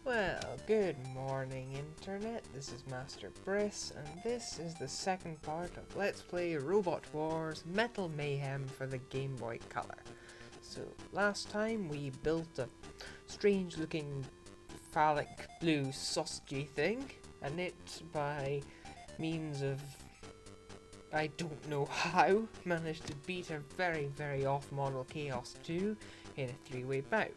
Well, good morning Internet, this is Master Briss, and this is the second part of Let's Play Robot Wars Metal Mayhem for the Game Boy Color. So, last time we built a strange looking phallic blue sausagey thing, and it, by means of I don't know how, managed to beat a very off-model Chaos 2 in a three-way bout.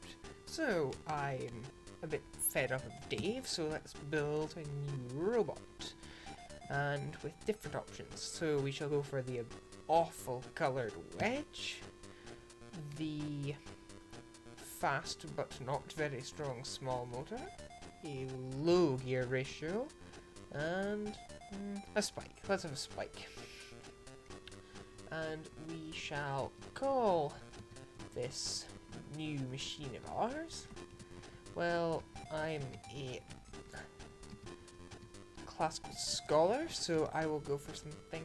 So, I'm a bit fed up of Dave, so let's build a new robot. And with different options. So we shall go for the awful coloured wedge, the fast but not very strong small motor, a low gear ratio, and a spike. Let's have a spike. And we shall call this new machine of ours, well, I'm a classical scholar, so I will go for something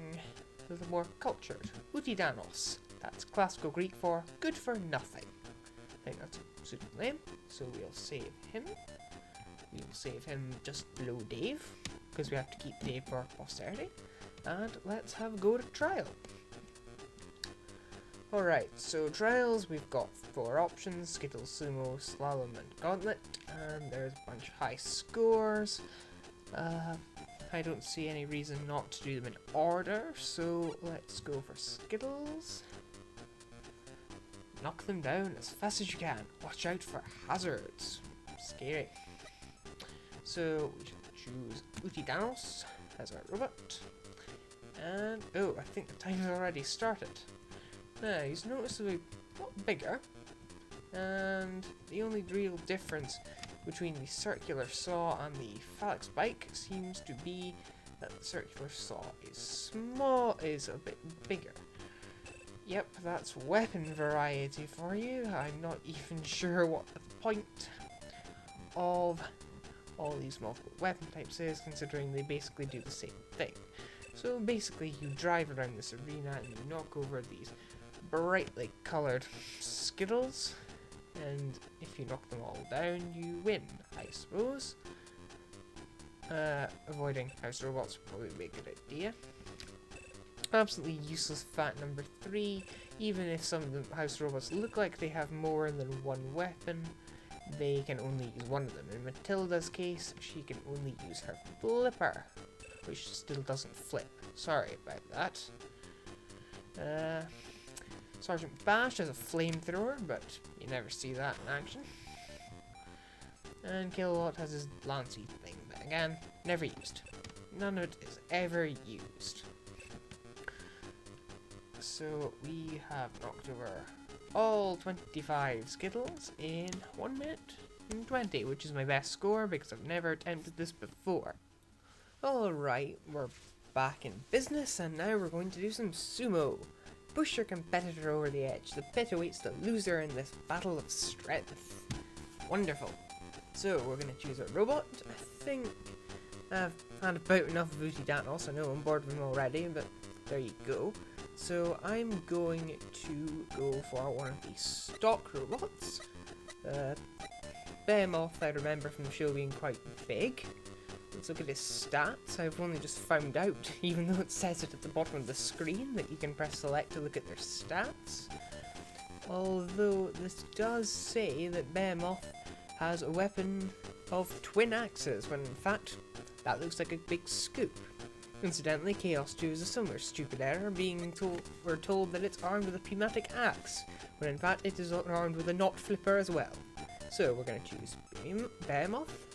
a little more cultured. Utidanos. That's classical Greek for good for nothing. I think that's a suitable name, so we'll save him. We will save him just below Dave, because we have to keep Dave for posterity. And let's have a go to trial. Alright, so trials, we've got 4 options: Skittles, Sumo, Slalom and Gauntlet, and there's a bunch of high scores. I don't see any reason not to do them in order, so let's go for Skittles. Knock them down as fast as you can. Watch out for hazards. Scary. So we shall choose Utidanos as our robot. And, oh, I think the time's already started. Now, he's noticeably a lot bigger, and the only real difference between the circular saw and the phallic spike seems to be that the circular saw is a bit bigger. Yep, that's weapon variety for you. I'm not even sure what the point of all these multiple weapon types is, considering they basically do the same thing. So basically you drive around this arena and you knock over these brightly coloured Skittles, and if you knock them all down you win, I suppose. Avoiding house robots would probably be a good idea. Absolutely useless fact number 3, even if some of the house robots look like they have more than one weapon, they can only use one of them. In Matilda's case, she can only use her flipper, which still doesn't flip. Sorry about that. Sergeant Bash has a flamethrower, but you never see that in action. And Kilowatt has his Lancy thing, but again, never used. None of it is ever used. So we have knocked over all 25 Skittles in 1 minute and 20, which is my best score because I've never attempted this before. Alright, we're back in business, and now we're going to do some sumo. Push your competitor over the edge. The pit awaits the loser in this battle of strength. Wonderful. So, we're going to choose a robot. I think I've had about enough of Utidanos. I know I'm bored of him already, but there you go. So, I'm going to go for one of these stock robots. Behemoth, I remember from the show being quite big. Let's look at his stats. I've only just found out, even though it says it at the bottom of the screen, that you can press select to look at their stats. Although this does say that Behemoth has a weapon of twin axes, when in fact that looks like a big scoop. Incidentally, Chaos 2 is a similar stupid error, we're told that it's armed with a pneumatic axe, when in fact it is armed with a knot flipper as well. So we're going to choose Behemoth.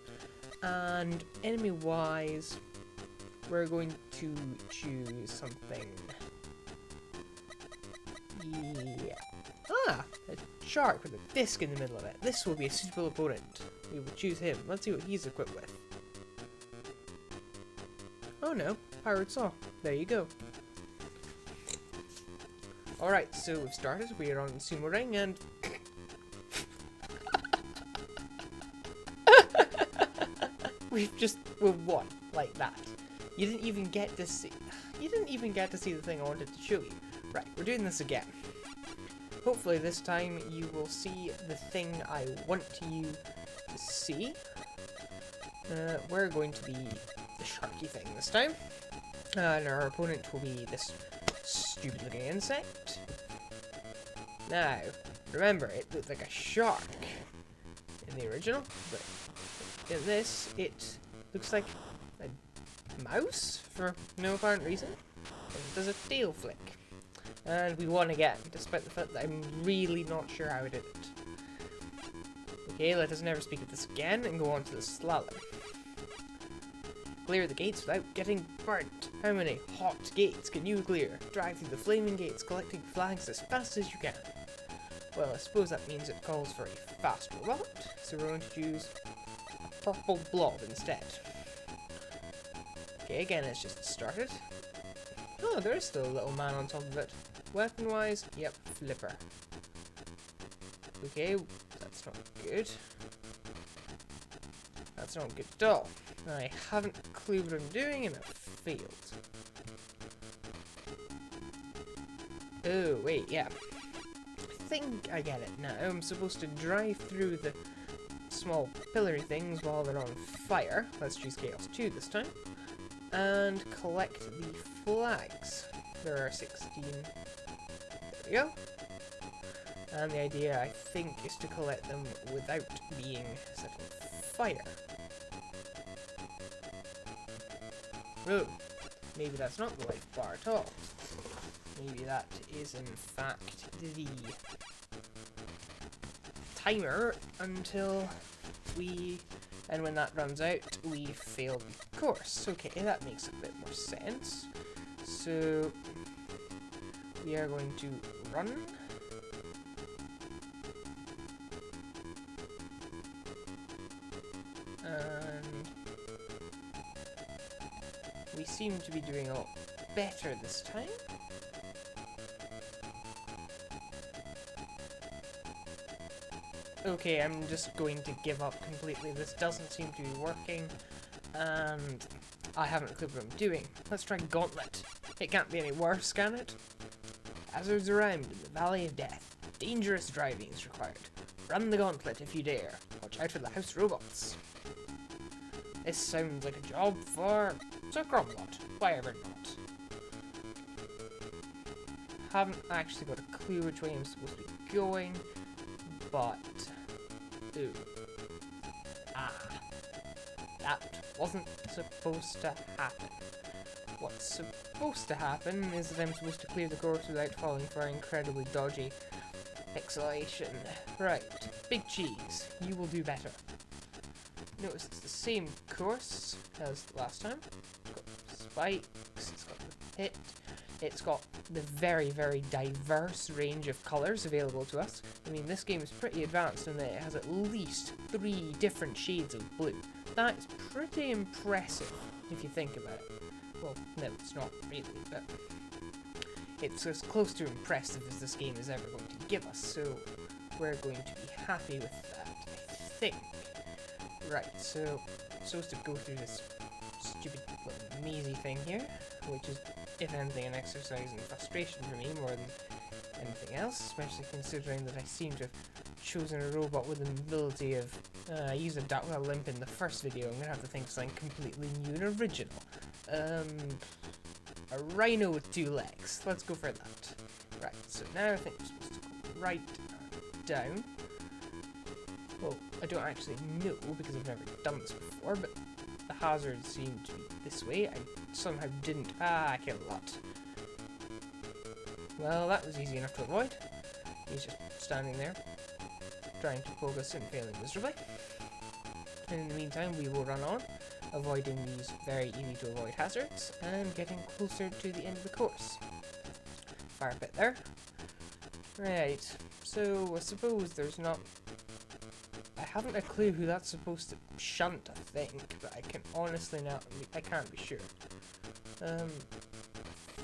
And enemy-wise, we're going to choose something. Yeah. Ah! A shark with a disc in the middle of it. This will be a suitable opponent. We will choose him. Let's see what he's equipped with. Oh no, Pirate Saw. There you go. Alright, so we've started. We are on the sumo ring, and we've won like that. You didn't even get to see the thing I wanted to show you. Right, we're doing this again. Hopefully this time you will see the thing I want you to see. we're going to be the sharky thing this time. And our opponent will be this stupid looking insect. Now, remember, it looked like a shark in the original, but in this, it looks like a mouse for no apparent reason. And it does a tail flick. And we won again, despite the fact that I'm really not sure how I did it. Okay, let us never speak of this again and go on to the slalom. Clear the gates without getting burnt. How many hot gates can you clear? Drive through the flaming gates, collecting flags as fast as you can. Well, I suppose that means it calls for a fast robot, so we're going to choose a purple blob instead. Okay, again, it's just started. Oh, there is still a little man on top of it. Weapon-wise, yep, flipper. Okay, that's not good. That's not good at all. I haven't a clue what I'm doing and I've failed. Oh, wait, yeah. I think I get it now. I'm supposed to drive through the small pillar things while they're on fire. Let's choose Chaos 2 this time. And collect the flags. There are 16. There we go. And the idea, I think, is to collect them without being set on fire. Oh, maybe that's not the life bar at all. Maybe that is in fact the timer until we, and when that runs out, we fail the course. Okay, that makes a bit more sense. So we are going to run. And we seem to be doing a lot better this time. Okay, I'm just going to give up completely. This doesn't seem to be working, and I haven't a clue what I'm doing. Let's try Gauntlet. It can't be any worse, can it? Hazards around in the Valley of Death. Dangerous driving is required. Run the gauntlet if you dare. Watch out for the house robots. This sounds like a job for Sir Cromlot. Why ever not? Haven't actually got a clue which way I'm supposed to be going, but... Ooh. Ah. That wasn't supposed to happen. What's supposed to happen is that I'm supposed to clear the course without falling for incredibly dodgy pixelation. Right. Big Cheese. You will do better. Notice it's the same course as last time. It's got spikes, it's got the pit, it's got the very, very diverse range of colours available to us. I mean, this game is pretty advanced in that it has at least 3 different shades of blue. That is pretty impressive, if you think about it. Well, no, it's not really, but it's as close to impressive as this game is ever going to give us, so we're going to be happy with that, I think. Right, so I'm supposed to go through this stupid little mazy thing here, which is, if anything, an exercise in frustration for me more than anything else, especially considering that I seem to have chosen a robot with an ability of, I used a duck with a limp in the first video. I'm gonna have to think of something completely new and original. A rhino with 2 legs. Let's go for that. Right, so now I think we're supposed to go right down. Well, I don't actually know because I've never done this before, but the hazards seem to be this way. I somehow didn't. I killed a lot. Well, that was easy enough to avoid. He's just standing there, trying to poke us and failing miserably. And in the meantime, we will run on, avoiding these very easy to avoid hazards, and getting closer to the end of the course. Fire pit there. Right, so I suppose there's not... I haven't a clue who that's supposed to shunt, I think, but I can honestly not... I can't be sure. I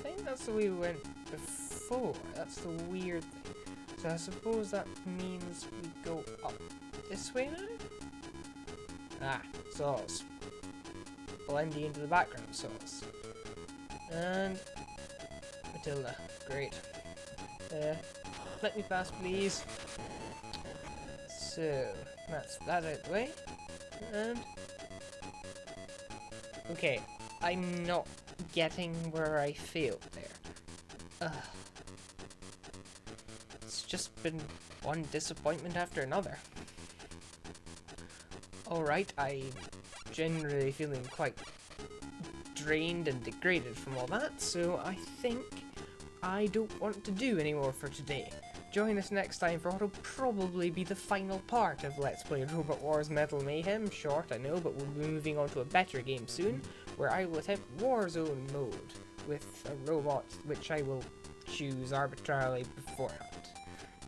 think that's the way we went before. That's the weird thing. So I suppose that means we go up this way now? Ah, sauce. Blending into the background sauce. And Matilda. Great. Let me pass, please. So, that's that out the way. And Okay, I'm not getting where I failed there. It's just been one disappointment after another. Alright, I'm generally feeling quite drained and degraded from all that, so I think I don't want to do any more for today. Join us next time for what will probably be the final part of Let's Play Robot Wars Metal Mayhem. Short, I know, but we'll be moving on to a better game soon, where I will attempt Warzone mode with a robot which I will choose arbitrarily beforehand.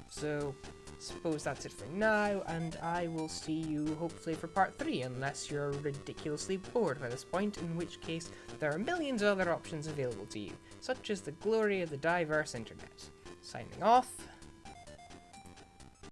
So, suppose that's it for now, and I will see you hopefully for part 3, unless you're ridiculously bored by this point, in which case there are millions of other options available to you, such as the glory of the diverse internet. Signing off.